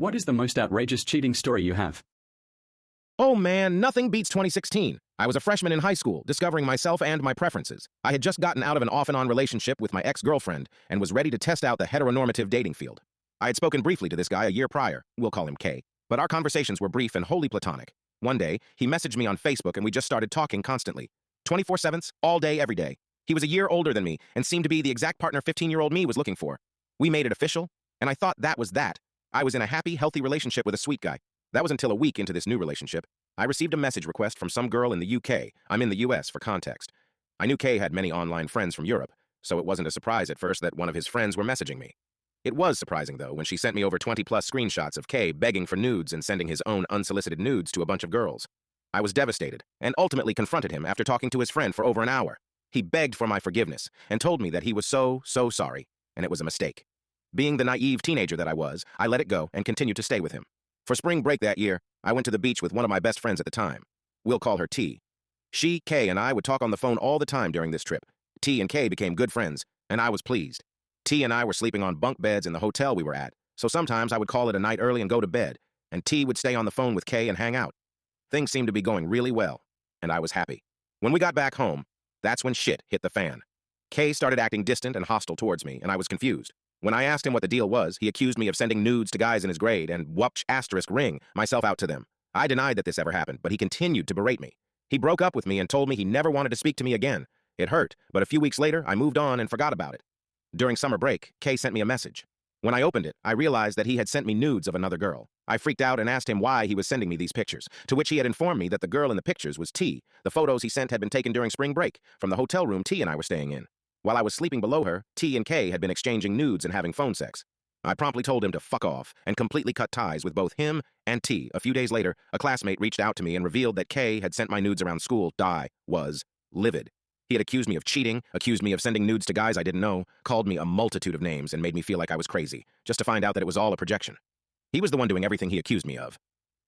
What is the most outrageous cheating story you have? Oh man, nothing beats 2016. I was a freshman in high school, discovering myself and my preferences. I had just gotten out of an off-and-on relationship with my ex-girlfriend and was ready to test out the heteronormative dating field. I had spoken briefly to this guy a year prior, we'll call him K, but our conversations were brief and wholly platonic. One day, he messaged me on Facebook and we just started talking constantly. 24/7, all day, every day. He was a year older than me and seemed to be the exact partner 15-year-old me was looking for. We made it official, and I thought that was that. I was in a happy, healthy relationship with a sweet guy. That was until a week into this new relationship. I received a message request from some girl in the UK. I'm in the US for context. I knew Kay had many online friends from Europe, so it wasn't a surprise at first that one of his friends were messaging me. It was surprising, though, when she sent me over 20-plus screenshots of Kay begging for nudes and sending his own unsolicited nudes to a bunch of girls. I was devastated, and ultimately confronted him after talking to his friend for over an hour. He begged for my forgiveness, and told me that he was so sorry, and it was a mistake. Being the naive teenager that I was, I let it go and continued to stay with him. For spring break that year, I went to the beach with one of my best friends at the time. We'll call her T. She, Kay, and I would talk on the phone all the time during this trip. T and Kay became good friends, and I was pleased. T and I were sleeping on bunk beds in the hotel we were at, so sometimes I would call it a night early and go to bed, and T would stay on the phone with Kay and hang out. Things seemed to be going really well, and I was happy. When we got back home, that's when shit hit the fan. Kay started acting distant and hostile towards me, and I was confused. When I asked him what the deal was, he accused me of sending nudes to guys in his grade and **ring myself out to them. I denied that this ever happened, but he continued to berate me. He broke up with me and told me he never wanted to speak to me again. It hurt, but a few weeks later, I moved on and forgot about it. During summer break, Kay sent me a message. When I opened it, I realized that he had sent me nudes of another girl. I freaked out and asked him why he was sending me these pictures, to which he had informed me that the girl in the pictures was T. The photos he sent had been taken during spring break, from the hotel room T and I were staying in. While I was sleeping below her, T and K had been exchanging nudes and having phone sex. I promptly told him to fuck off and completely cut ties with both him and T. A few days later, a classmate reached out to me and revealed that K had sent my nudes around school. I was livid. He had accused me of cheating, accused me of sending nudes to guys I didn't know, called me a multitude of names and made me feel like I was crazy, just to find out that it was all a projection. He was the one doing everything he accused me of.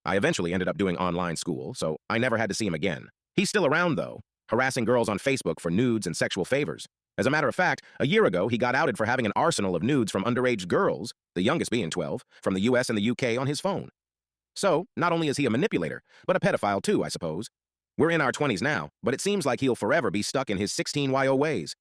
I eventually ended up doing online school, so I never had to see him again. He's still around, though, harassing girls on Facebook for nudes and sexual favors. As a matter of fact, a year ago, he got outed for having an arsenal of nudes from underage girls, the youngest being 12, from the US and the UK on his phone. So, not only is he a manipulator, but a pedophile too, I suppose. We're in our 20s now, but it seems like he'll forever be stuck in his 16-YO ways.